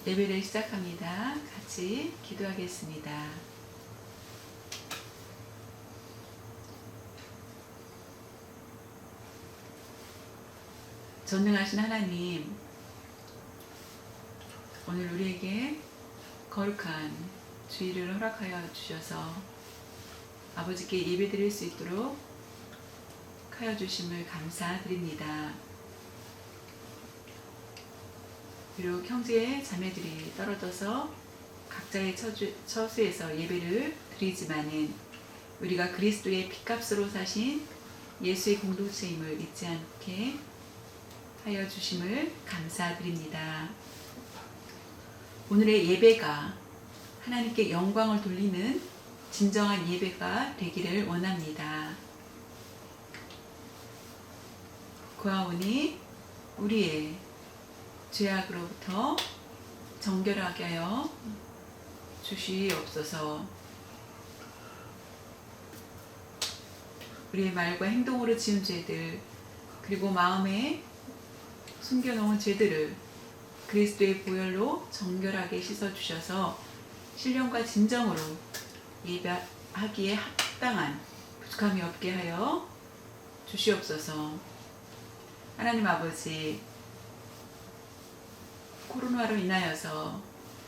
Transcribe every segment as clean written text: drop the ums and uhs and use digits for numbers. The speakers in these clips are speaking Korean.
예배를 시작합니다. 같이 기도하겠습니다. 전능하신 하나님, 오늘 우리에게 거룩한 주일을 허락하여 주셔서 아버지께 예배드릴 수 있도록 하여 주심을 감사드립니다. 비록 형제 자매들이 떨어져서 각자의 처소에서 예배를 드리지만은 우리가 그리스도의 핏값으로 사신 예수의 공동체임을 잊지 않게 하여 주심을 감사드립니다. 오늘의 예배가 하나님께 영광을 돌리는 진정한 예배가 되기를 원합니다. 구하오니 우리의 죄악으로부터 정결하게 하여 주시옵소서. 우리의 말과 행동으로 지은 죄들, 그리고 마음에 숨겨놓은 죄들을 그리스도의 보혈로 정결하게 씻어주셔서 신령과 진정으로 예배하기에 합당한 부족함이 없게 하여 주시옵소서. 하나님 아버지, 코로나로 인하여서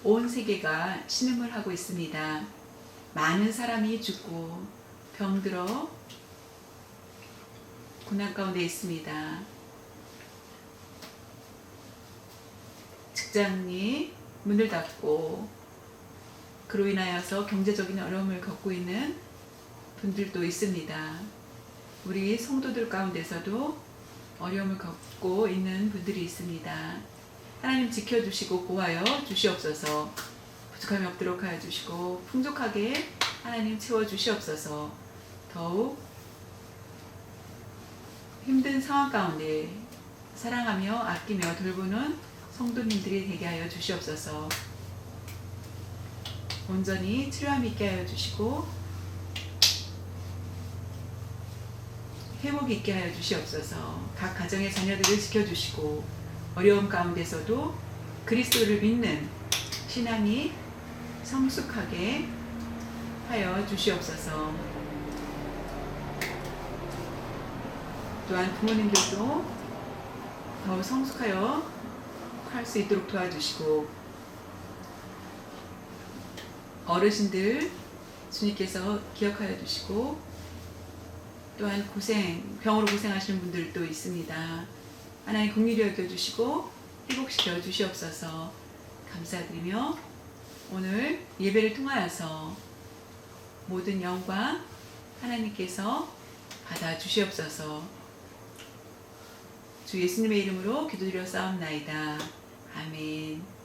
온 세계가 신음을 하고 있습니다. 많은 사람이 죽고 병들어 고난 가운데 있습니다. 직장이 문을 닫고 그로 인하여서 경제적인 어려움을 겪고 있는 분들도 있습니다. 우리 성도들 가운데서도 어려움을 겪고 있는 분들이 있습니다. 하나님 지켜주시고 보호하여 주시옵소서. 부족함이 없도록 하여 주시고 풍족하게 하나님 채워주시옵소서. 더욱 힘든 상황 가운데 사랑하며 아끼며 돌보는 성도님들이 되게 하여 주시옵소서. 온전히 치료함 있게 하여 주시고 회복 있게 하여 주시옵소서. 각 가정의 자녀들을 지켜주시고 어려움 가운데서도 그리스도를 믿는 신앙이 성숙하게 하여 주시옵소서. 또한 부모님들도 더 성숙하여 할 수 있도록 도와주시고 어르신들 주님께서 기억하여 주시고 또한 병으로 고생하시는 분들도 있습니다. 하나님 긍휼히 여겨주시고 회복시켜 주시옵소서. 감사드리며 오늘 예배를 통하여서 모든 영광 하나님께서 받아 주시옵소서. 주 예수님의 이름으로 기도드려 싸움나이다. 아멘.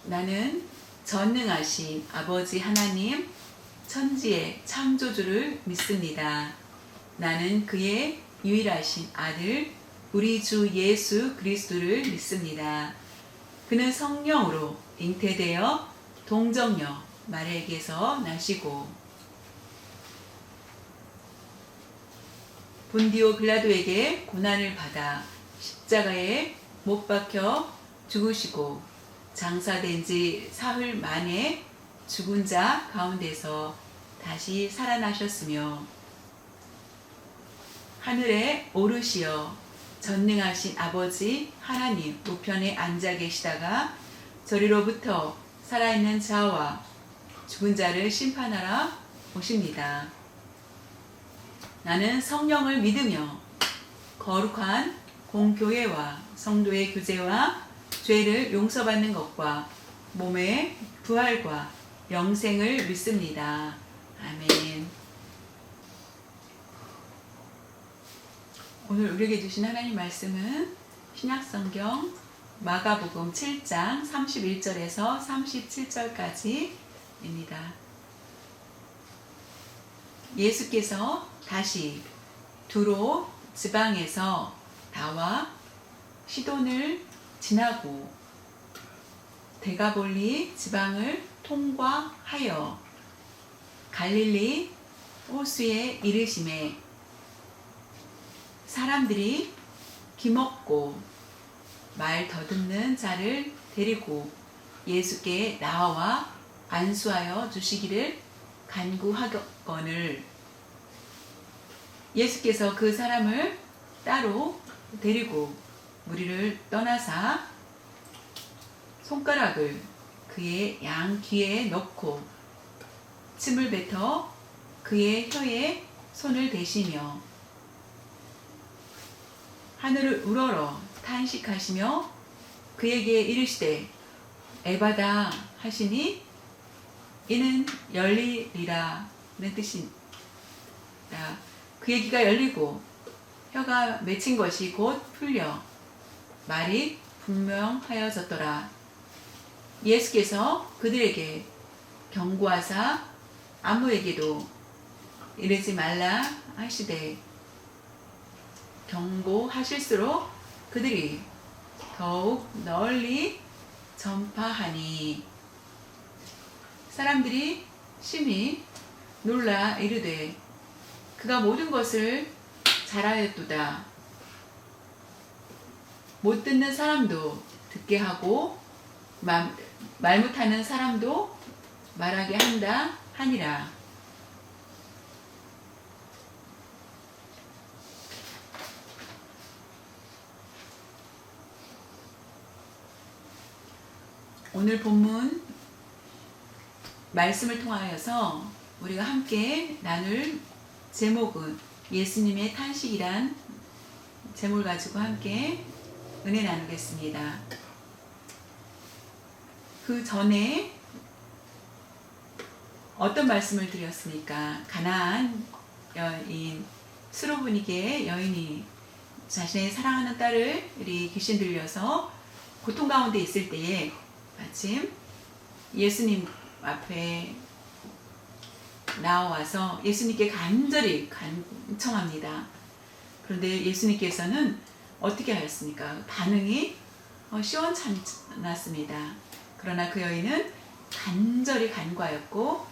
나는 전능하신 아버지 하나님 천지의 창조주를 믿습니다. 나는 그의 유일하신 아들 우리 주 예수 그리스도를 믿습니다. 그는 성령으로 잉태되어 동정녀 마리아에게서 나시고 본디오 빌라도에게 고난을 받아 십자가에 못 박혀 죽으시고 장사된 지 사흘 만에 죽은 자 가운데서 다시 살아나셨으며 하늘에 오르시어 전능하신 아버지 하나님 우편에 앉아 계시다가 저리로부터 살아있는 자와 죽은 자를 심판하러 오십니다. 나는 성령을 믿으며 거룩한 공교회와 성도의 교제와 죄를 용서받는 것과 몸의 부활과 영생을 믿습니다. 아멘. 오늘 우리에게 주신 하나님 말씀은 신약성경 마가복음 7장 31절에서 37절까지입니다. 예수께서 다시 두로 지방에서 나와 시돈을 지나고 데가볼리 지방을 통과하여 갈릴리 호수에 이르심에 사람들이 기먹고 말 더듬는 자를 데리고 예수께 나와 안수하여 주시기를 간구하거늘 예수께서 그 사람을 따로 데리고 무리를 떠나사 손가락을 그의 양 귀에 넣고 침을 뱉어 그의 혀에 손을 대시며 하늘을 우러러 탄식하시며 그에게 이르시되 에바다 하시니 이는 열리리라는 뜻이다. 그의 귀가 열리고 혀가 맺힌 것이 곧 풀려 말이 분명하여졌더라. 예수께서 그들에게 경고하사 아무에게도 이르지 말라 하시되 경고하실수록 그들이 더욱 널리 전파하니 사람들이 심히 놀라 이르되 그가 모든 것을 잘하였도다. 못 듣는 사람도 듣게 하고 말 못하는 사람도 말하게 한다 하니라. 오늘 본문 말씀을 통하여서 우리가 함께 나눌 제목은 예수님의 탄식이란 제목을 가지고 함께 은혜 나누겠습니다. 그 전에 어떤 말씀을 드렸습니까? 가나안 여인 수로보니게 여인이 자신의 사랑하는 딸을 귀신 들려서 고통 가운데 있을 때에 마침 예수님 앞에 나와서 예수님께 간절히 간청합니다. 그런데 예수님께서는 어떻게 하였습니까? 반응이 시원찮았습니다. 그러나 그 여인은 간절히 간구하였고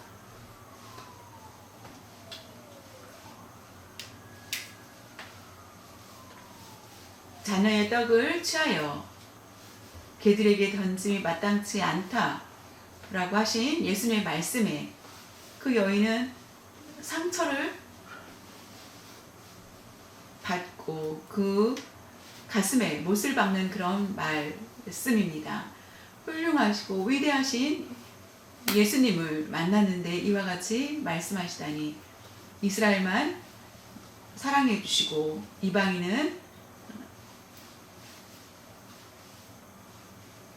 자녀의 떡을 취하여 개들에게 던짐이 마땅치 않다 라고 하신 예수님의 말씀에 그 여인은 상처를 받고 그 가슴에 못을 박는 그런 말씀입니다. 훌륭하시고 위대하신 예수님을 만났는데 이와 같이 말씀하시다니 이스라엘만 사랑해 주시고 이방인은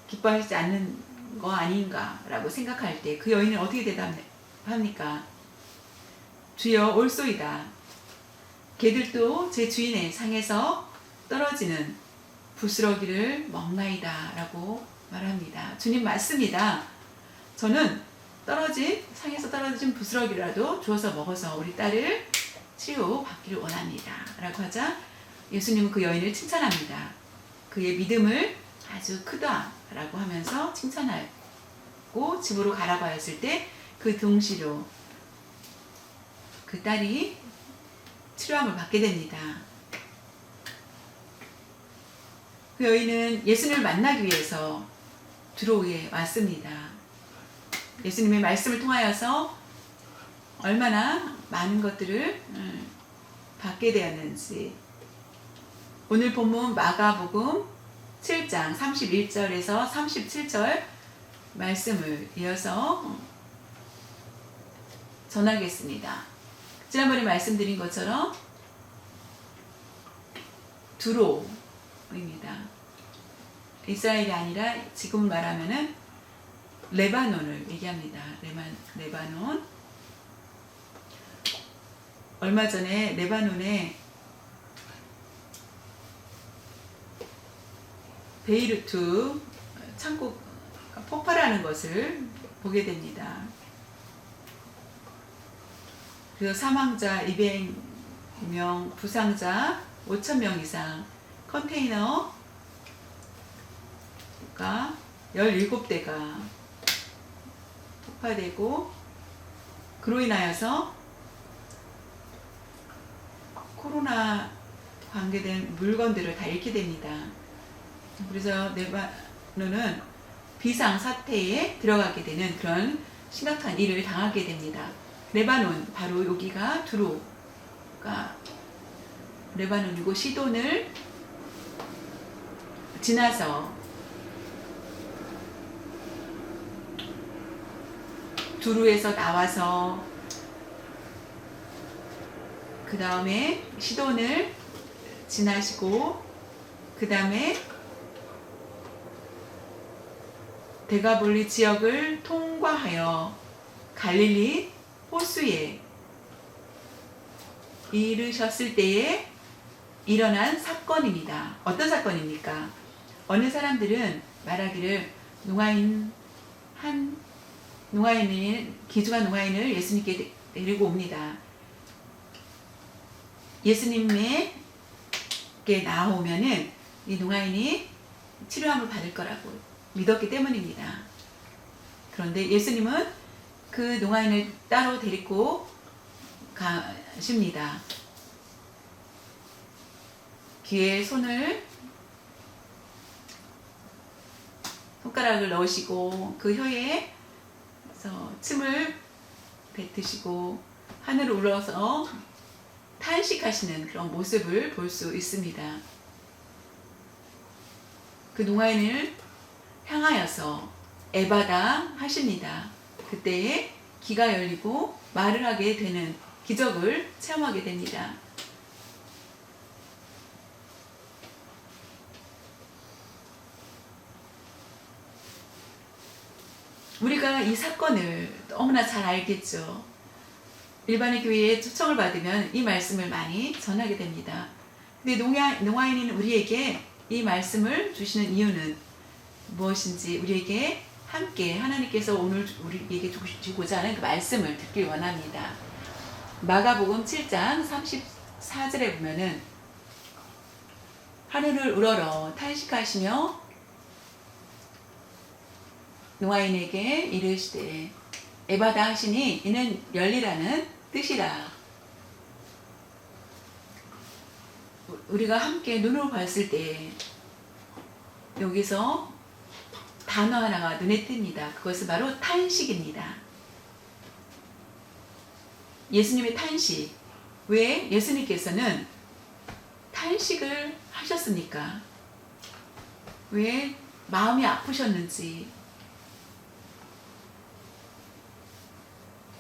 기뻐하지 않는 거 아닌가 라고 생각할 때 그 여인은 어떻게 대답합니까? 주여 옳소이다. 개들도 제 주인의 상에서 떨어지는 부스러기를 먹나이다 라고 말합니다. 주님 맞습니다. 저는 상에서 떨어진 부스러기라도 주워서 먹어서 우리 딸을 치료받기를 원합니다. 라고 하자 예수님은 그 여인을 칭찬합니다. 그의 믿음을 아주 크다라고 하면서 칭찬하고 집으로 가라고 하였을 때 그 동시로 그 딸이 치료함을 받게 됩니다. 그 여인은 예수님을 만나기 위해서 두로에 왔습니다. 예수님의 말씀을 통하여서 얼마나 많은 것들을 받게 되었는지 오늘 본문 마가복음 7장 31절에서 37절 말씀을 이어서 전하겠습니다. 지난번에 말씀드린 것처럼 두로입니다. 이스라엘이 아니라 지금 말하면은 레바논을 얘기합니다. 레바논. 얼마 전에 레바논에 베이루트 창고 폭발하는 것을 보게 됩니다. 그래서 사망자 200명, 부상자 5,000명 이상, 컨테이너가 17대가 폭파되고 그로 인하여서 코로나 관계된 물건들을 다 잃게 됩니다. 그래서 레바논은 비상사태에 들어가게 되는 그런 심각한 일을 당하게 됩니다. 레바논, 바로 여기가 두로가 레바논이고 시돈을 지나서 두루에서 나와서 그 다음에 시돈을 지나시고 그 다음에 데가볼리 지역을 통과하여 갈릴리 호수에 이르셨을 때에 일어난 사건입니다. 어떤 사건입니까? 어느 사람들은 말하기를 기중한 농아인을 예수님께 데리고 옵니다. 예수님께 나오면은 이 농아인이 치료함을 받을 거라고 믿었기 때문입니다. 그런데 예수님은 그 농아인을 따로 데리고 가십니다. 귀에 손가락을 넣으시고 그 혀에 침을 뱉으시고 하늘을 울어서 탄식하시는 그런 모습을 볼 수 있습니다. 그 농아인을 향하여서 에바다 하십니다. 그때에 귀가 열리고 말을 하게 되는 기적을 체험하게 됩니다. 우리가 이 사건을 너무나 잘 알겠죠. 일반의 교회에 초청을 받으면 이 말씀을 많이 전하게 됩니다. 근데 농아인인 우리에게 이 말씀을 주시는 이유는 무엇인지 우리에게 함께 하나님께서 오늘 우리에게 주고자 하는 그 말씀을 듣길 원합니다. 마가복음 7장 34절에 보면은 하늘을 우러러 탄식하시며 농아인에게 이르시되 에바다 하시니 이는 열리라는 뜻이라. 우리가 함께 눈으로 봤을 때 여기서 단어 하나가 눈에 띕니다. 그것은 바로 탄식입니다. 예수님의 탄식. 왜 예수님께서는 탄식을 하셨습니까? 왜 마음이 아프셨는지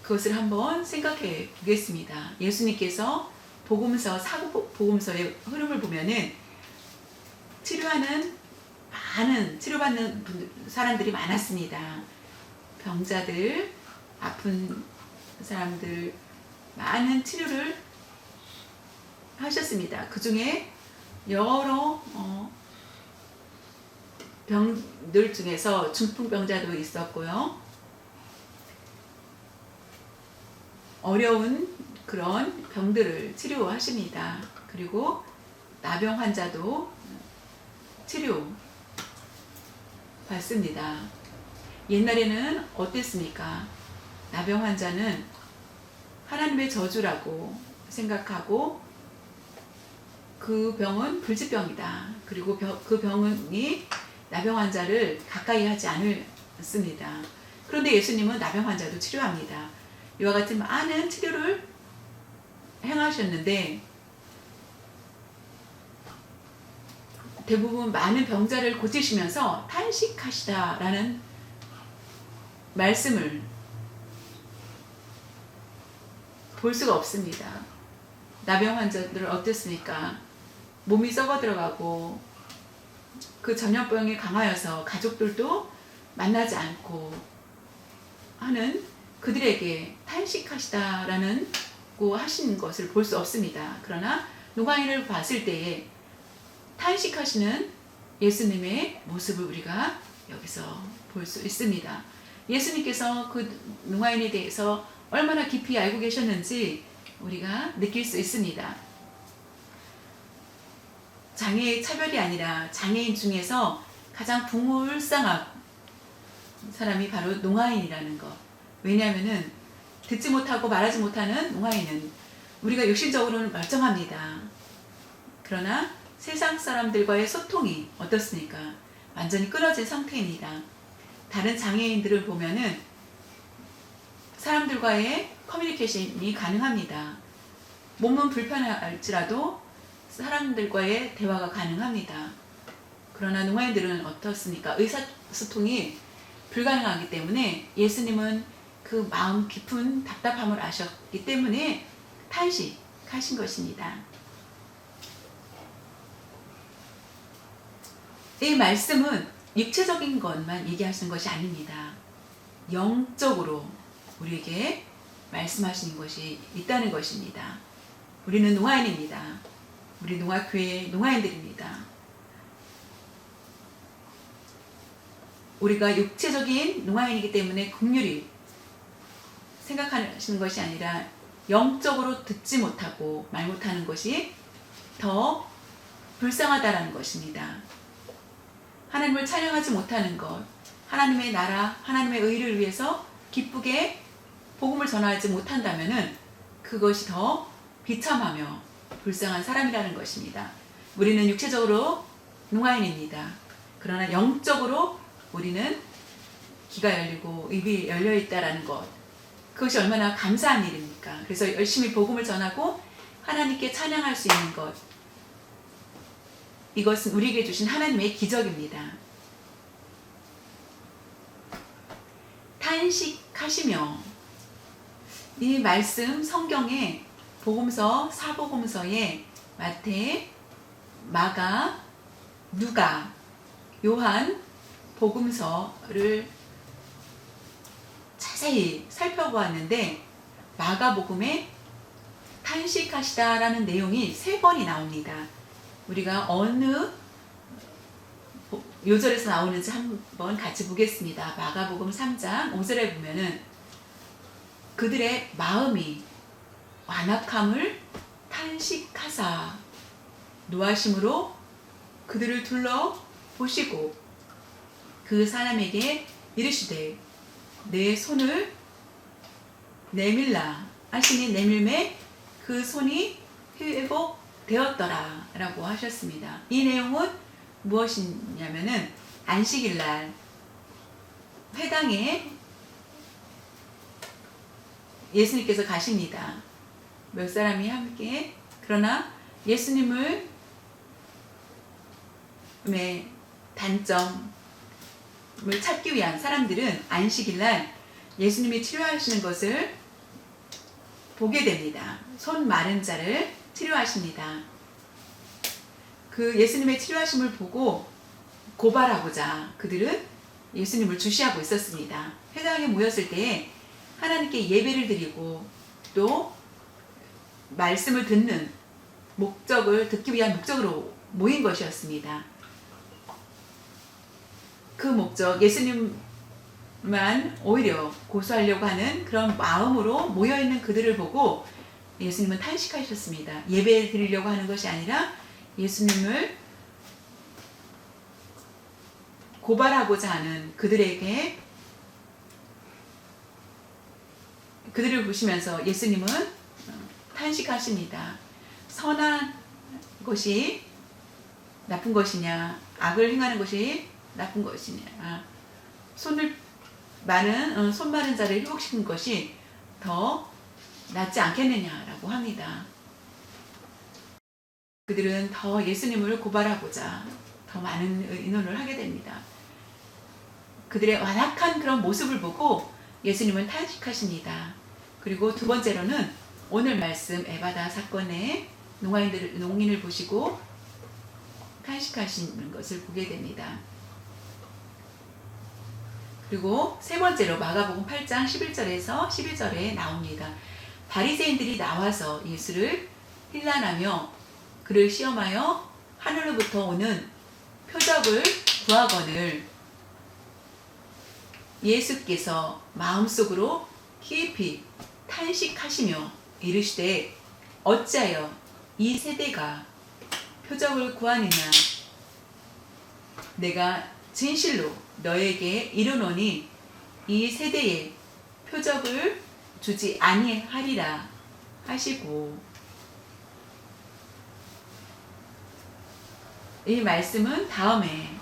그것을 한번 생각해 보겠습니다. 예수님께서 사복음서의 흐름을 보면은 치료받는 사람들이 많았습니다. 병자들, 아픈 사람들, 많은 치료를 하셨습니다. 그 중에 여러 병들 중에서 중풍병자도 있었고요. 어려운 그런 병들을 치료하십니다. 그리고 나병 환자도 치료 받습니다. 옛날에는 어땠습니까? 나병 환자는 하나님의 저주라고 생각하고 그 병은 불치병이다. 그리고 그 병이 나병 환자를 가까이 하지 않습니다. 그런데 예수님은 나병 환자도 치료합니다. 이와 같은 많은 치료를 행하셨는데 대부분 많은 병자를 고치시면서 탄식하시다라는 말씀을 볼 수가 없습니다. 나병 환자들은 어땠습니까? 몸이 썩어 들어가고 그 전염병에 강하여서 가족들도 만나지 않고 하는 그들에게 탄식하시다라는 고 하시는 것을 볼 수 없습니다. 그러나 노가인을 봤을 때에 탄식하시는 예수님의 모습을 우리가 여기서 볼 수 있습니다. 예수님께서 그 노가인에 대해서 얼마나 깊이 알고 계셨는지 우리가 느낄 수 있습니다. 장애의 차별이 아니라 장애인 중에서 가장 불쌍한 사람이 바로 노가인이라는 것. 왜냐하면은 듣지 못하고 말하지 못하는 노가인은 우리가 육신적으로는 멀쩡합니다. 그러나 세상 사람들과의 소통이 어떻습니까? 완전히 끊어진 상태입니다. 다른 장애인들을 보면은 사람들과의 커뮤니케이션이 가능합니다. 몸은 불편할지라도 사람들과의 대화가 가능합니다. 그러나 노가인들은 어떻습니까? 의사소통이 불가능하기 때문에 예수님은 그 마음 깊은 답답함을 아셨기 때문에 탄식하신 것입니다. 이 말씀은 육체적인 것만 얘기하시는 것이 아닙니다. 영적으로 우리에게 말씀하시는 것이 있다는 것입니다. 우리는 노아인입니다. 우리 농아교회 농아인들입니다. 우리가 육체적인 농아인이기 때문에 긍휼히 생각하시는 것이 아니라 영적으로 듣지 못하고 말 못하는 것이 더 불쌍하다라는 것입니다. 하나님을 찬양하지 못하는 것, 하나님의 나라, 하나님의 의를 위해서 기쁘게 복음을 전하지 못한다면은 그것이 더 비참하며 불쌍한 사람이라는 것입니다. 우리는 육체적으로 농아인입니다. 그러나 영적으로 우리는 귀가 열리고 입이 열려 있다라는 것, 그것이 얼마나 감사한 일입니까? 그래서 열심히 복음을 전하고 하나님께 찬양할 수 있는 것, 이것은 우리에게 주신 하나님의 기적입니다. 탄식하시며, 이 말씀 성경에 복음서, 사복음서에 마태, 마가, 누가, 요한 복음서를 자세히 살펴보았는데 마가복음에 탄식하시다라는 내용이 3번이 나옵니다. 우리가 어느 요절에서 나오는지 한번 같이 보겠습니다. 마가복음 3장 5절에 보면은 그들의 마음이 완악함을 탄식하사 노하심으로 그들을 둘러보시고 그 사람에게 이르시되 내 손을 내밀라 하시니 내밀매 그 손이 회복되었더라 라고 하셨습니다. 이 내용은 무엇이냐면은 안식일날 회당에 예수님께서 가십니다. 몇 사람이 함께. 그러나 예수님을 단점을 찾기 위한 사람들은 안식일날 예수님이 치료하시는 것을 보게 됩니다. 손 마른 자를 치료하십니다. 그 예수님의 치료하심을 보고 고발하고자 그들은 예수님을 주시하고 있었습니다. 회당에 모였을 때에 하나님께 예배를 드리고 또 말씀을 듣는 목적을 듣기 위한 목적으로 모인 것이었습니다. 그 목적, 예수님만 오히려 고소하려고 하는 그런 마음으로 모여있는 그들을 보고 예수님은 탄식하셨습니다. 예배 드리려고 하는 것이 아니라 예수님을 고발하고자 하는 그들에게, 그들을 보시면서 예수님은 탄식하십니다. 선한 것이 나쁜 것이냐, 악을 행하는 것이 나쁜 것이냐, 손 마른 자를 회복시키는 것이 더 낫지 않겠느냐라고 합니다. 그들은 더 예수님을 고발하고자 더 많은 의논을 하게 됩니다. 그들의 완악한 그런 모습을 보고 예수님은 탄식하십니다. 그리고 두 번째로는 오늘 말씀 에바다 사건의 농인을 보시고 탄식하시는 것을 보게 됩니다. 그리고 세 번째로 마가복음 8장 11절에서 12절에 나옵니다. 바리새인들이 나와서 예수를 힐난하며 그를 시험하여 하늘로부터 오는 표적을 구하거늘 예수께서 마음속으로 깊이 탄식하시며 이르시되 어찌하여 이 세대가 표적을 구하느냐. 내가 진실로 너에게 이르노니 이 세대에 표적을 주지 아니하리라 하시고, 이 말씀은 다음에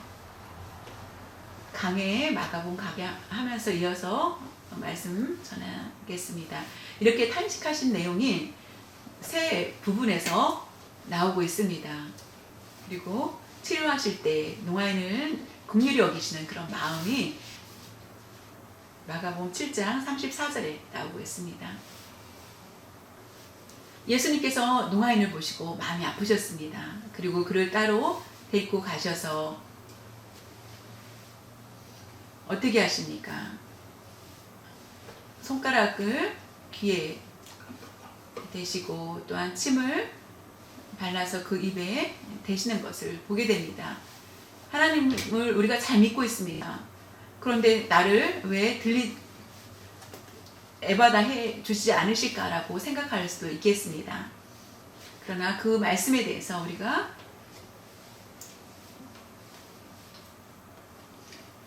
강해에 마가복음 가게 하면서 이어서 말씀 전하겠습니다. 이렇게 탄식하신 내용이 세 부분에서 나오고 있습니다. 그리고 치료하실 때 농아인을 긍휼히 여기시는 그런 마음이 마가복음 7장 34절에 나오고 있습니다. 예수님께서 농아인을 보시고 마음이 아프셨습니다. 그리고 그를 따로 데리고 가셔서 어떻게 하십니까? 손가락을 귀에 대시고 또한 침을 발라서 그 입에 대시는 것을 보게 됩니다. 하나님을 우리가 잘 믿고 있습니다. 그런데 나를 왜 에바다 해 주시지 않으실까라고 생각할 수도 있겠습니다. 그러나 그 말씀에 대해서 우리가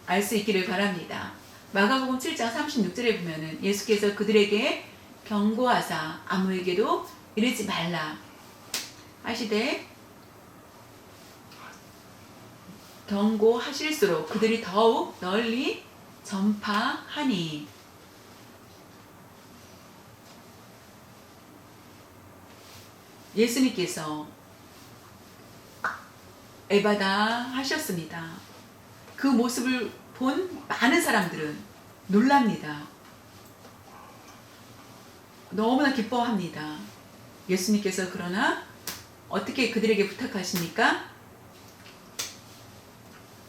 알 수 있기를 바랍니다. 마가복음 7장 36절에 보면은 예수께서 그들에게 경고하사 아무에게도 이르지 말라 하시되 경고하실수록 그들이 더욱 널리 전파하니. 예수님께서 에바다 하셨습니다. 그 모습을 본 많은 사람들은 놀랍니다. 너무나 기뻐합니다. 예수님께서 그러나 어떻게 그들에게 부탁하십니까?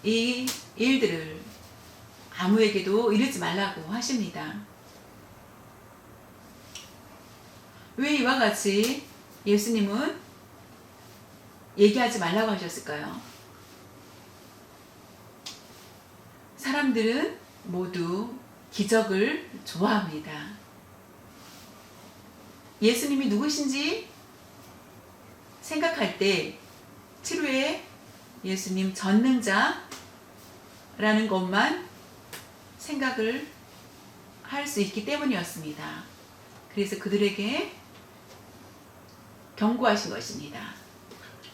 이 일들을 아무에게도 이르지 말라고 하십니다. 왜 이와 같이 예수님은 얘기하지 말라고 하셨을까요? 사람들은 모두 기적을 좋아합니다. 예수님이 누구신지 생각할 때 치료의 예수님 전능자라는 것만 생각을 할 수 있기 때문이었습니다. 그래서 그들에게 경고하신 것입니다.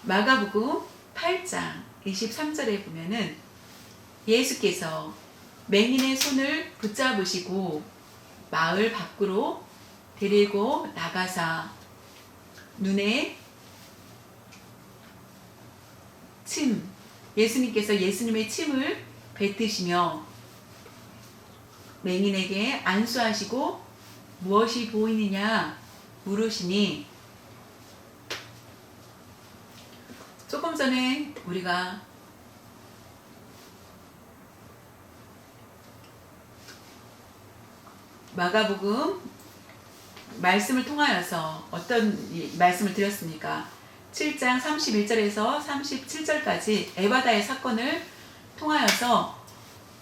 마가복음 8장 23절에 보면은 예수께서 맹인의 손을 붙잡으시고 마을 밖으로 데리고 나가사 눈에 예수님께서 예수님의 침을 뱉으시며 맹인에게 안수하시고 무엇이 보이느냐 물으시니, 조금 전에 우리가 마가복음 말씀을 통하여서 어떤 말씀을 드렸습니까? 7장 31절에서 37절까지 에바다의 사건을 통하여서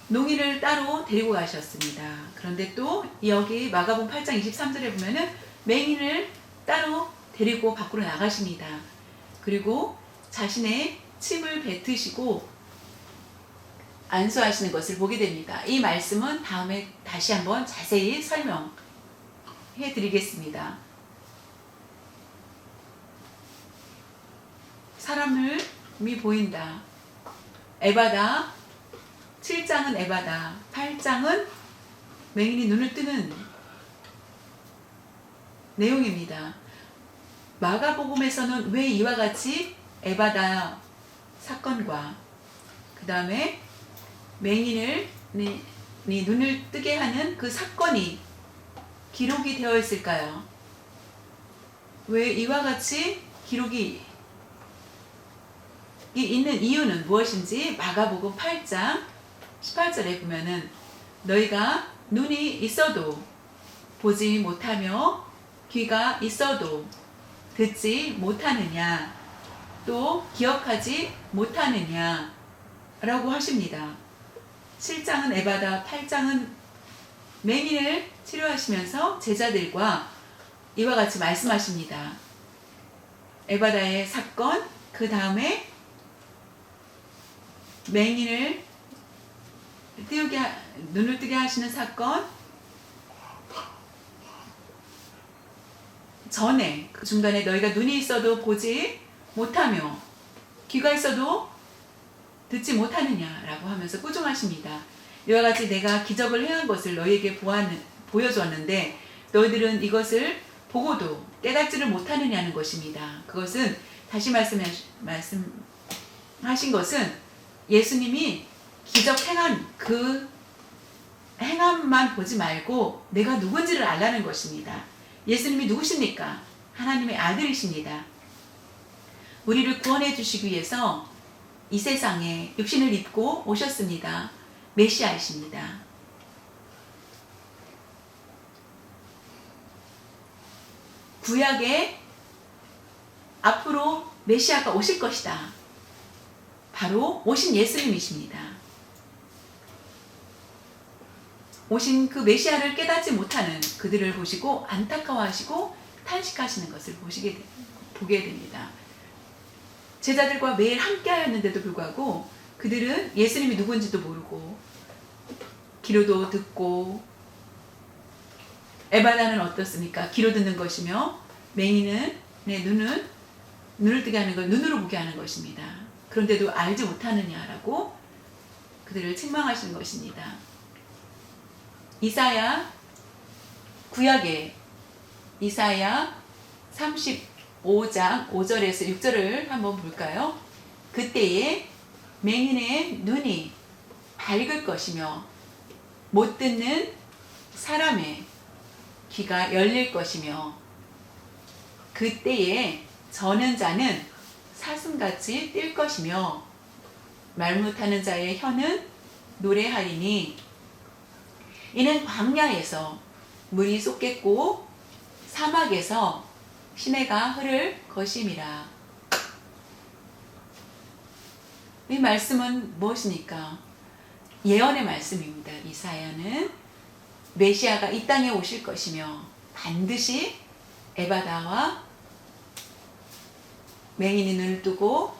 농인을 따로 데리고 가셨습니다. 그런데 또 여기 마가복음 8장 23절에 보면은 맹인을 따로 데리고 밖으로 나가십니다. 그리고 자신의 침을 뱉으시고 안수하시는 것을 보게 됩니다. 이 말씀은 다음에 다시 한번 자세히 설명해 드리겠습니다. 사람이 보인다. 에바다. 7장은 에바다. 8장은 맹인이 눈을 뜨는 내용입니다. 마가복음에서는 왜 이와 같이 에바다 사건과 그 다음에 맹인을 눈을 뜨게 하는 그 사건이 기록이 되어 있을까요? 왜 이와 같이 기록이 있는 이유는 무엇인지 마가복음 8장 18절에 보면은 너희가 눈이 있어도 보지 못하며 귀가 있어도 듣지 못하느냐 또 기억하지 못하느냐 라고 하십니다. 7장은 에바다, 8장은 맹인을 치료하시면서 제자들과 이와 같이 말씀하십니다. 에바다의 사건, 그 다음에 맹인을 눈을 뜨게 하시는 사건, 전에 그 중간에 너희가 눈이 있어도 보지 못하며 귀가 있어도 듣지 못하느냐라고 하면서 꾸중하십니다. 이와 같이 내가 기적을 행한 것을 너희에게 보여주었는데 너희들은 이것을 보고도 깨닫지를 못하느냐는 것입니다. 그것은 다시 말씀하신 것은 예수님이 기적 행한 그 행함만 보지 말고 내가 누군지를 알라는 것입니다. 예수님이 누구십니까? 하나님의 아들이십니다. 우리를 구원해 주시기 위해서 이 세상에 육신을 입고 오셨습니다. 메시아이십니다. 구약에 앞으로 메시아가 오실 것이다. 바로 오신 예수님이십니다. 오신 그 메시아를 깨닫지 못하는 그들을 보시고 안타까워하시고 탄식하시는 것을 보게 됩니다. 제자들과 매일 함께 하였는데도 불구하고 그들은 예수님이 누군지도 모르고 귀로도 듣고 에바다는 어떻습니까? 귀로 듣는 것이며 맹인은 눈을 뜨게 하는 걸 눈으로 보게 하는 것입니다. 그런데도 알지 못하느냐라고 그들을 책망하시는 것입니다. 이사야 구약의 이사야 35장 5절에서 6절을 한번 볼까요? 그때에 맹인의 눈이 밝을 것이며 못 듣는 사람의 귀가 열릴 것이며 그때에 저는 자는 사슴같이 뛸 것이며 말 못하는 자의 혀는 노래하리니 이는 광야에서 물이 쏟겠고 사막에서 시내가 흐를 것임이라. 이 말씀은 무엇입니까? 예언의 말씀입니다. 이사야는 메시아가 이 땅에 오실 것이며 반드시 에바다와 맹인이 눈을 뜨고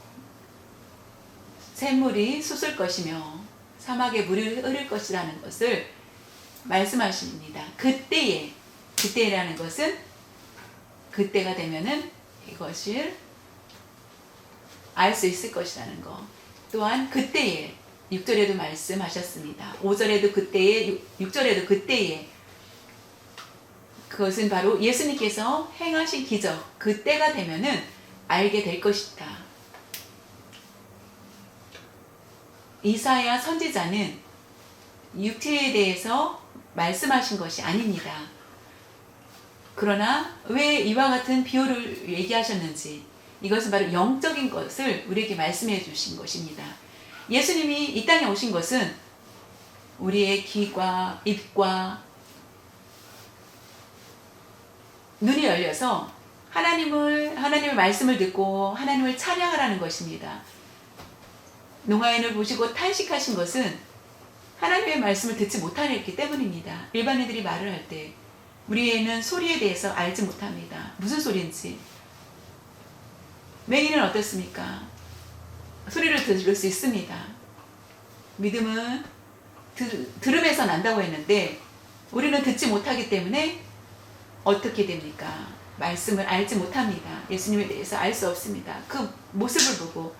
샘물이 솟을 것이며 사막에 물이 흐를 것이라는 것을 말씀하십니다. 그때라는 것은 그때가 되면은 이것을 알 수 있을 것이라는 것. 또한 그때에 6절에도 말씀하셨습니다. 5절에도 그때에 6절에도 그때에 그것은 바로 예수님께서 행하신 기적 그때가 되면은 알게 될 것이다. 이사야 선지자는 육체에 대해서 말씀하신 것이 아닙니다. 그러나 왜 이와 같은 비유를 얘기하셨는지 이것은 바로 영적인 것을 우리에게 말씀해 주신 것입니다. 예수님이 이 땅에 오신 것은 우리의 귀과 입과 눈이 열려서 하나님의 말씀을 듣고 하나님을 찬양하라는 것입니다. 농아인을 보시고 탄식하신 것은 하나님의 말씀을 듣지 못하기 때문입니다. 일반인들이 말을 할 때 우리는 소리에 대해서 알지 못합니다. 무슨 소리인지. 맹인은 어떻습니까? 소리를 들을 수 있습니다. 믿음은 들음에서 난다고 했는데 우리는 듣지 못하기 때문에 어떻게 됩니까? 말씀을 알지 못합니다. 예수님에 대해서 알 수 없습니다. 그 모습을 보고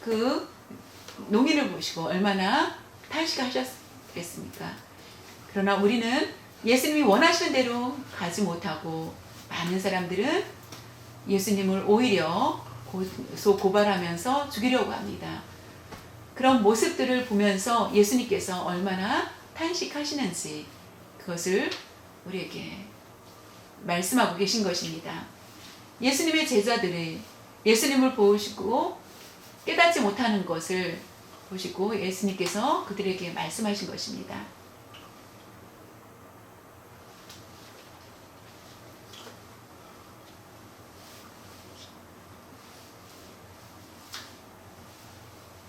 그 농인을 보시고 얼마나 탄식하셨겠습니까? 그러나 우리는 예수님이 원하시는 대로 가지 못하고 많은 사람들은 예수님을 오히려 고발하면서 죽이려고 합니다. 그런 모습들을 보면서 예수님께서 얼마나 탄식하시는지 그것을 우리에게 말씀하고 계신 것입니다. 예수님의 제자들이 예수님을 보시고 깨닫지 못하는 것을 보시고 예수님께서 그들에게 말씀하신 것입니다.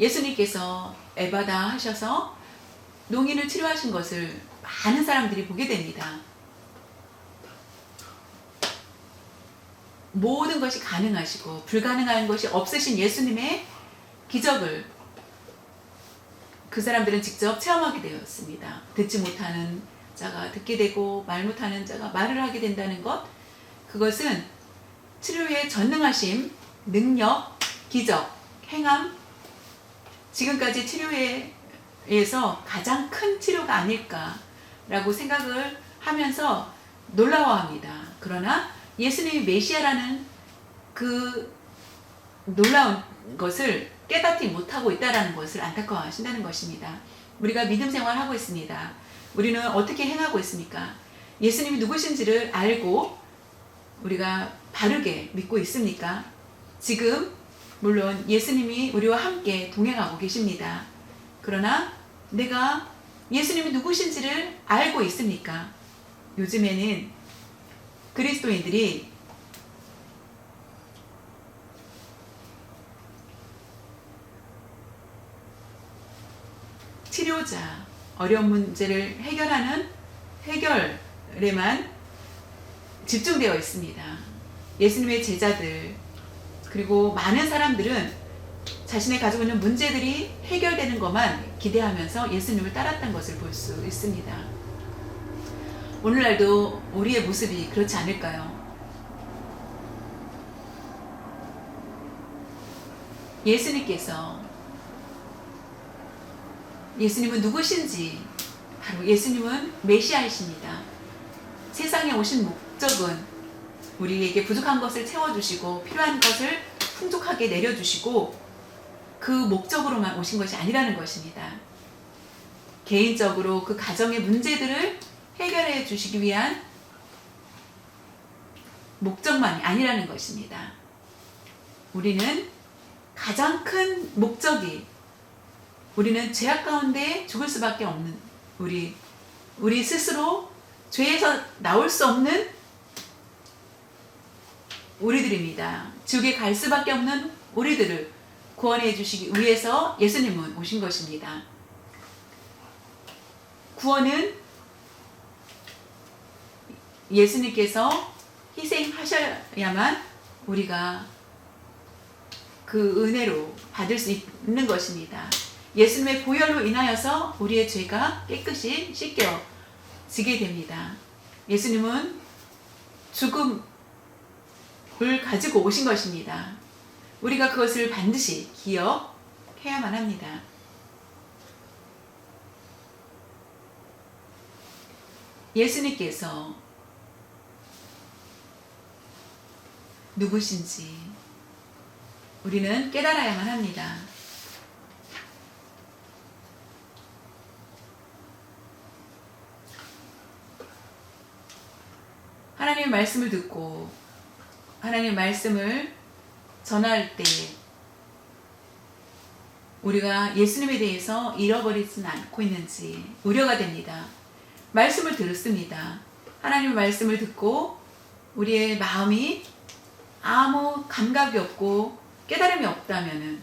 예수님께서 에바다 하셔서 농인을 치료하신 것을 많은 사람들이 보게 됩니다. 모든 것이 가능하시고 불가능한 것이 없으신 예수님의 기적을 그 사람들은 직접 체험하게 되었습니다. 듣지 못하는 자가 듣게 되고 말 못하는 자가 말을 하게 된다는 것, 그것은 치료에 전능하심, 능력, 기적, 행함, 지금까지 치료에서 가장 큰 치료가 아닐까라고 생각을 하면서 놀라워합니다. 그러나 예수님이 메시아라는 그 놀라운 것을 깨닫지 못하고 있다는 것을 안타까워하신다는 것입니다. 우리가 믿음 생활하고 있습니다. 우리는 어떻게 행하고 있습니까? 예수님이 누구신지를 알고 우리가 바르게 믿고 있습니까? 지금 물론 예수님이 우리와 함께 동행하고 계십니다. 그러나 내가 예수님이 누구신지를 알고 있습니까? 요즘에는 그리스도인들이 치료자, 어려운 문제를 해결하는 해결에만 집중되어 있습니다. 예수님의 제자들 그리고 많은 사람들은 자신의 가지고 있는 문제들이 해결되는 것만 기대하면서 예수님을 따랐던 것을 볼 수 있습니다. 오늘날도 우리의 모습이 그렇지 않을까요? 예수님은 누구신지, 바로 예수님은 메시아이십니다. 세상에 오신 목적은 우리에게 부족한 것을 채워주시고 필요한 것을 풍족하게 내려주시고 그 목적으로만 오신 것이 아니라는 것입니다. 개인적으로 그 가정의 문제들을 해결해 주시기 위한 목적만이 아니라는 것입니다. 우리는 가장 큰 목적이 우리는 죄악 가운데 죽을 수밖에 없는 우리 스스로 죄에서 나올 수 없는 우리들입니다. 지옥에 갈 수밖에 없는 우리들을 구원해 주시기 위해서 예수님은 오신 것입니다. 구원은 예수님께서 희생하셔야만 우리가 그 은혜로 받을 수 있는 것입니다. 예수님의 보혈로 인하여서 우리의 죄가 깨끗이 씻겨지게 됩니다. 예수님은 죽음을 가지고 오신 것입니다. 우리가 그것을 반드시 기억해야만 합니다. 예수님께서 누구신지 우리는 깨달아야만 합니다. 하나님의 말씀을 듣고 하나님의 말씀을 전할 때 우리가 예수님에 대해서 잃어버리진 않고 있는지 우려가 됩니다. 말씀을 듣습니다. 하나님의 말씀을 듣고 우리의 마음이 아무 감각이 없고 깨달음이 없다면은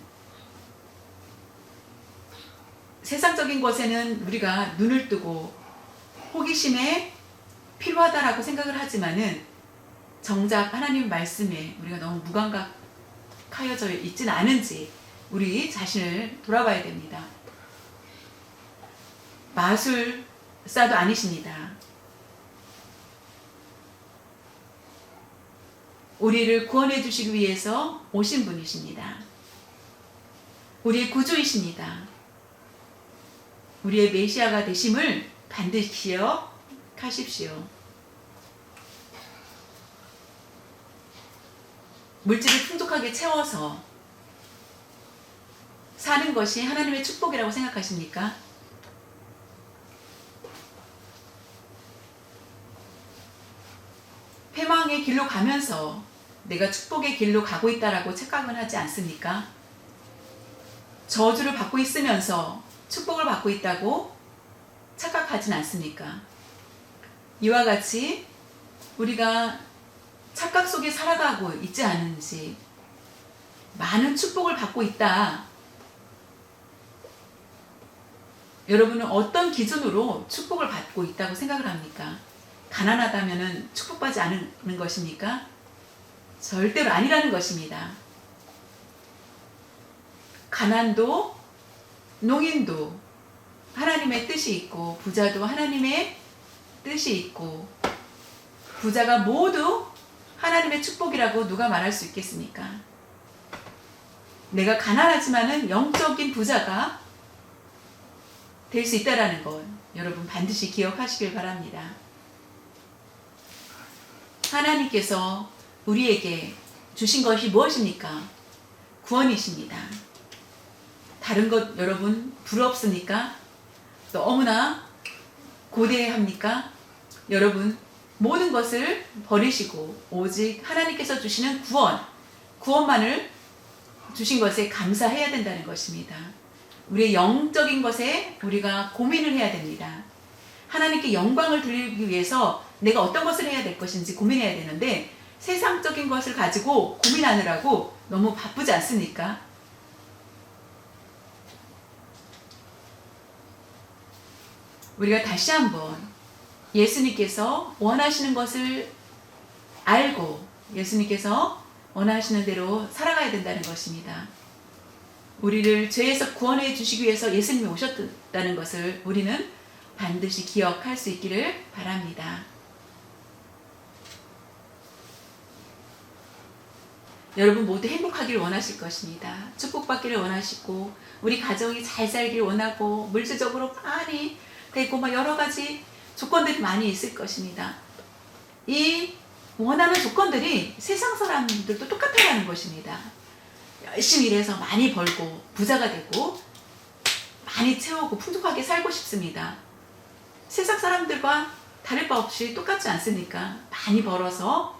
세상적인 것에는 우리가 눈을 뜨고 호기심에 필요하다라고 생각을 하지만은 정작 하나님 말씀에 우리가 너무 무감각하여져 있지는 않은지 우리 자신을 돌아봐야 됩니다. 마술사도 아니십니다. 우리를 구원해 주시기 위해서 오신 분이십니다. 우리의 구주이십니다. 우리의 메시아가 되심을 반드시 기억하십시오. 물질을 풍족하게 채워서 사는 것이 하나님의 축복이라고 생각하십니까? 패망의 길로 가면서 내가 축복의 길로 가고 있다라고 착각은 하지 않습니까? 저주를 받고 있으면서 축복을 받고 있다고 착각하진 않습니까? 이와 같이 우리가 착각 속에 살아가고 있지 않은지, 많은 축복을 받고 있다. 여러분은 어떤 기준으로 축복을 받고 있다고 생각을 합니까? 가난하다면 축복받지 않는 것입니까? 절대로 아니라는 것입니다. 가난도 농인도 하나님의 뜻이 있고, 부자도 하나님의 뜻이 있고, 부자가 모두 하나님의 축복이라고 누가 말할 수 있겠습니까? 내가 가난하지만은 영적인 부자가 될 수 있다라는 것, 여러분 반드시 기억하시길 바랍니다. 하나님께서 우리에게 주신 것이 무엇입니까? 구원이십니다. 다른 것 여러분 부럽습니까? 너무나 고대합니까? 여러분 모든 것을 버리시고 오직 하나님께서 주시는 구원만을 주신 것에 감사해야 된다는 것입니다. 우리의 영적인 것에 우리가 고민을 해야 됩니다. 하나님께 영광을 돌리기 위해서 내가 어떤 것을 해야 될 것인지 고민해야 되는데, 세상적인 것을 가지고 고민하느라고 너무 바쁘지 않습니까? 우리가 다시 한번 예수님께서 원하시는 것을 알고 예수님께서 원하시는 대로 살아가야 된다는 것입니다. 우리를 죄에서 구원해 주시기 위해서 예수님이 오셨다는 것을 우리는 반드시 기억할 수 있기를 바랍니다. 여러분 모두 행복하기를 원하실 것입니다. 축복받기를 원하시고, 우리 가정이 잘 살기를 원하고, 물질적으로 많이 되고 여러 가지 조건들이 많이 있을 것입니다. 이 원하는 조건들이 세상 사람들도 똑같다는 것입니다. 열심히 일해서 많이 벌고 부자가 되고 많이 채우고 풍족하게 살고 싶습니다. 세상 사람들과 다를 바 없이 똑같지 않습니까? 많이 벌어서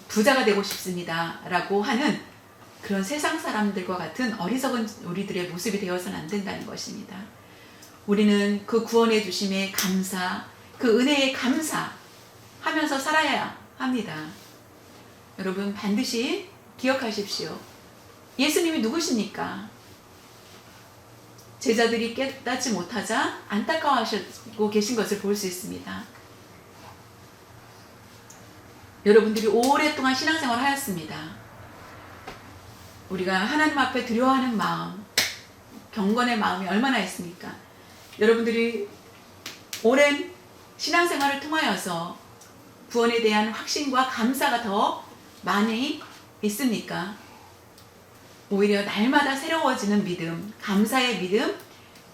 부자가 되고 싶습니다 라고 하는 그런 세상 사람들과 같은 어리석은 우리들의 모습이 되어서는 안 된다는 것입니다. 우리는 그 구원해 주심에 감사, 그 은혜에 감사하면서 살아야 합니다. 여러분 반드시 기억하십시오. 예수님이 누구십니까? 제자들이 깨닫지 못하자 안타까워하시고 계신 것을 볼 수 있습니다. 여러분들이 오랫동안 신앙생활을 하였습니다. 우리가 하나님 앞에 두려워하는 마음, 경건의 마음이 얼마나 있습니까? 여러분들이 오랜 신앙생활을 통하여서 구원에 대한 확신과 감사가 더 많이 있습니까? 오히려 날마다 새로워지는 믿음, 감사의 믿음,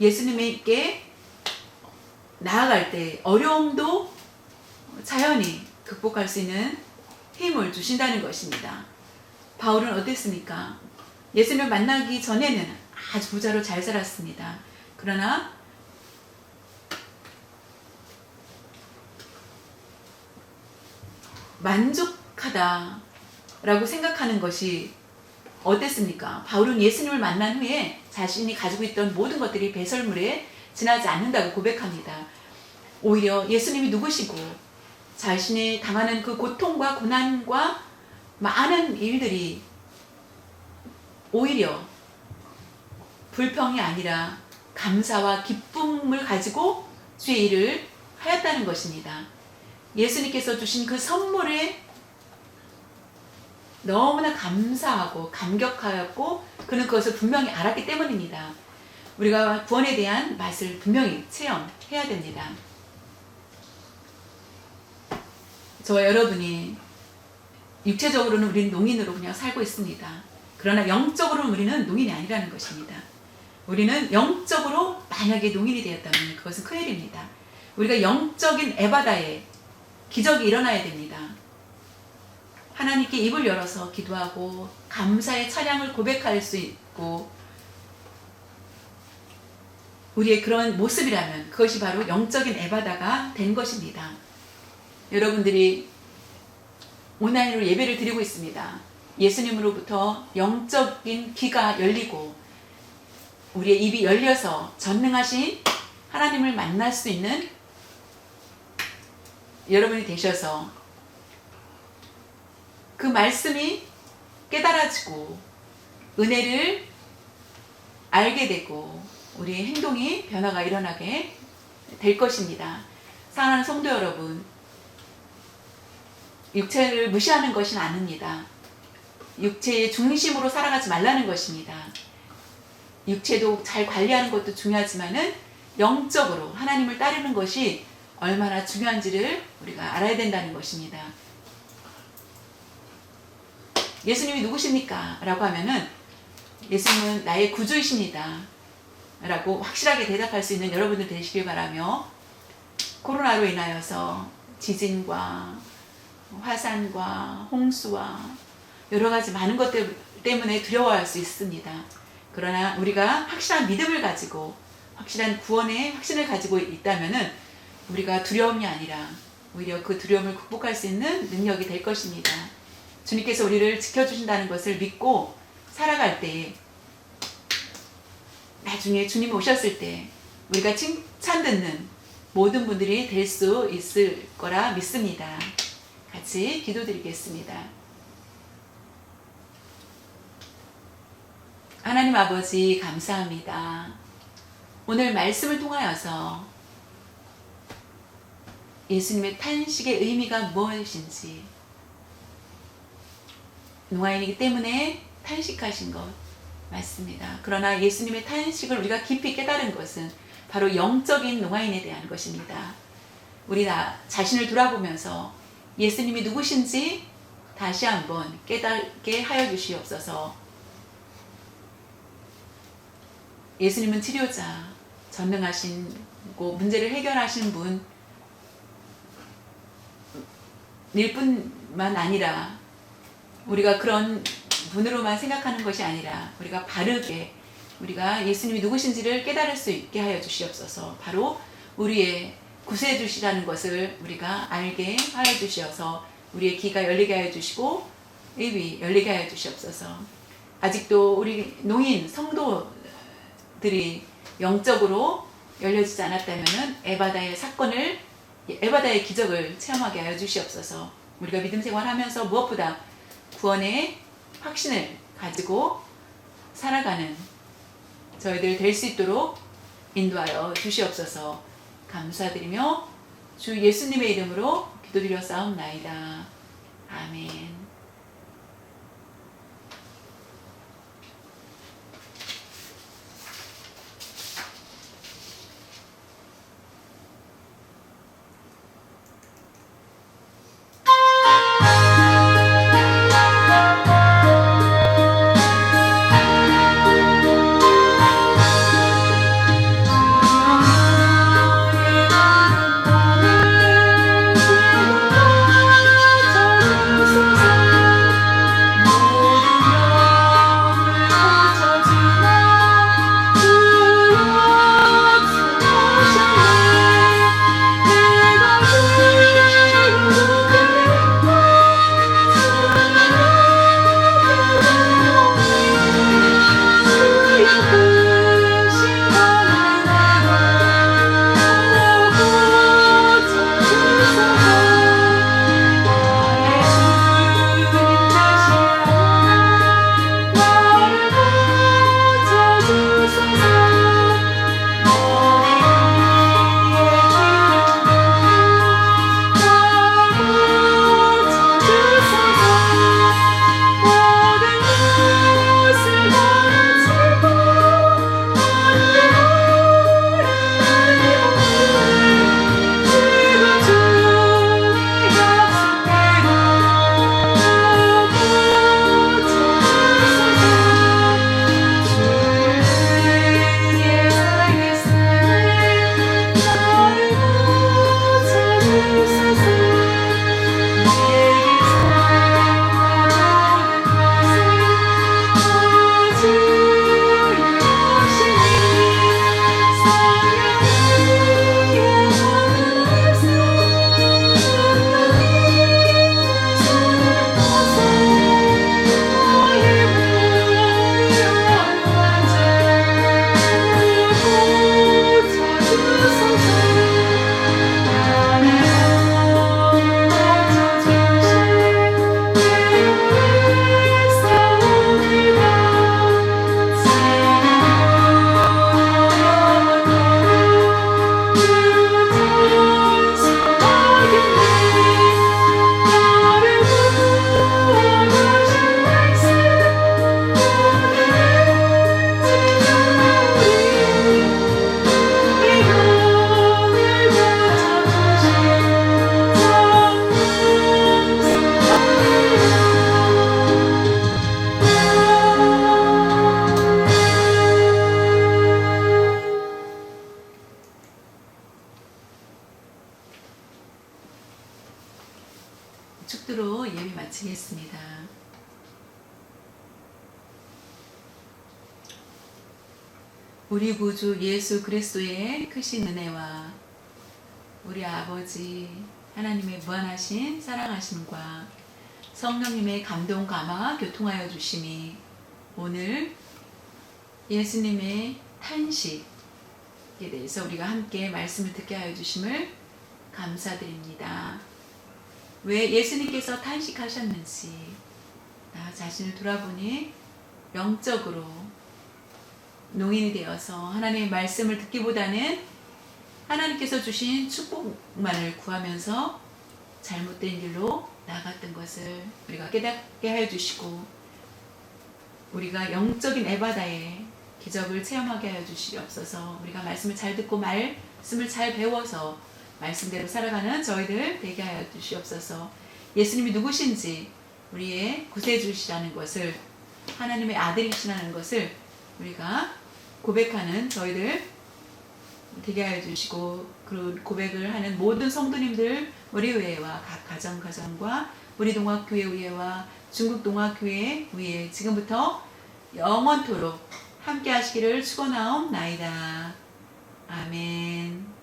예수님께 나아갈 때 어려움도 자연히 극복할 수 있는 힘을 주신다는 것입니다. 바울은 어땠습니까? 예수님을 만나기 전에는 아주 부자로 잘 살았습니다. 그러나 만족하다라고 생각하는 것이 어땠습니까? 바울은 예수님을 만난 후에 자신이 가지고 있던 모든 것들이 배설물에 지나지 않는다고 고백합니다. 오히려 예수님이 누구시고 자신이 당하는 그 고통과 고난과 많은 일들이 오히려 불평이 아니라 감사와 기쁨을 가지고 주의 일을 하였다는 것입니다. 예수님께서 주신 그 선물에 너무나 감사하고 감격하였고 그는 그것을 분명히 알았기 때문입니다. 우리가 구원에 대한 맛을 분명히 체험해야 됩니다. 저와 여러분이 육체적으로는 우리는 농인으로 그냥 살고 있습니다. 그러나 영적으로는 우리는 농인이 아니라는 것입니다. 우리는 영적으로 만약에 농인이 되었다면 그것은 큰일입니다. 우리가 영적인 에바다에 기적이 일어나야 됩니다. 하나님께 입을 열어서 기도하고 감사의 찬양을 고백할 수 있고 우리의 그런 모습이라면 그것이 바로 영적인 에바다가 된 것입니다. 여러분들이 온라인으로 예배를 드리고 있습니다. 예수님으로부터 영적인 귀가 열리고 우리의 입이 열려서 전능하신 하나님을 만날 수 있는 여러분이 되셔서 그 말씀이 깨달아지고 은혜를 알게 되고 우리의 행동이 변화가 일어나게 될 것입니다. 사랑하는 성도 여러분, 육체를 무시하는 것은 아닙니다. 육체의 중심으로 살아가지 말라는 것입니다. 육체도 잘 관리하는 것도 중요하지만은 영적으로 하나님을 따르는 것이 얼마나 중요한지를 우리가 알아야 된다는 것입니다. 예수님이 누구십니까? 라고 하면은 예수님은 나의 구주이십니다. 라고 확실하게 대답할 수 있는 여러분들 되시길 바라며 코로나로 인하여서 지진과 화산과 홍수와 여러 가지 많은 것들 때문에 두려워할 수 있습니다. 그러나 우리가 확실한 믿음을 가지고 확실한 구원의 확신을 가지고 있다면은 우리가 두려움이 아니라 오히려 그 두려움을 극복할 수 있는 능력이 될 것입니다. 주님께서 우리를 지켜주신다는 것을 믿고 살아갈 때 나중에 주님 오셨을 때 우리가 칭찬 듣는 모든 분들이 될 수 있을 거라 믿습니다. 같이 기도드리겠습니다. 하나님 아버지 감사합니다. 오늘 말씀을 통하여서 예수님의 탄식의 의미가 무엇인지 노아인이기 때문에 탄식하신 것 맞습니다. 그러나 예수님의 탄식을 우리가 깊이 깨달은 것은 바로 영적인 노아인에 대한 것입니다. 우리 자신을 돌아보면서 예수님이 누구신지 다시 한번 깨닫게 하여 주시옵소서. 예수님은 치료자, 전능하시고 문제를 해결하신 분일 뿐만 아니라 우리가 그런 분으로만 생각하는 것이 아니라 우리가 바르게 우리가 예수님이 누구신지를 깨달을 수 있게 하여 주시옵소서. 바로 우리의 구세해 주시라는 것을 우리가 알게 하여 주시어서 우리의 귀가 열리게 하여 주시고 입이 열리게 하여 주시옵소서. 아직도 우리 농인 성도들이 영적으로 열려지지 않았다면 에바다의 사건을 에바다의 기적을 체험하게 하여 주시옵소서. 우리가 믿음 생활하면서 무엇보다 구원의 확신을 가지고 살아가는 저희들 될 수 있도록 인도하여 주시옵소서. 감사드리며 주 예수님의 이름으로 기도드려 싸움나이다. 아멘. 마치겠습니다. 우리 구주 예수 그리스도의 크신 은혜와 우리 아버지 하나님의 무한하신 사랑하심과 성령님의 감동 감화 교통하여 주심이 오늘 예수님의 탄식에 대해서 우리가 함께 말씀을 듣게 하여 주심을 감사드립니다. 왜 예수님께서 탄식하셨는지 나 자신을 돌아보니 영적으로 농인이 되어서 하나님의 말씀을 듣기보다는 하나님께서 주신 축복만을 구하면서 잘못된 길로 나갔던 것을 우리가 깨닫게 하여 주시고 우리가 영적인 에바다의 기적을 체험하게 하여 주시옵소서. 우리가 말씀을 잘 듣고 말씀을 잘 배워서 말씀대로 살아가는 저희들 되게 하여 주시옵소서. 예수님이 누구신지 우리의 구세주시라는 것을 하나님의 아들이시라는 것을 우리가 고백하는 저희들 되게 하여 주시고 그 고백을 하는 모든 성도님들 우리 의회와 각 가정과 우리 동학교회 의회와 중국 동학교회 의회 지금부터 영원토록 함께 하시기를 축원하옵나이다. 아멘.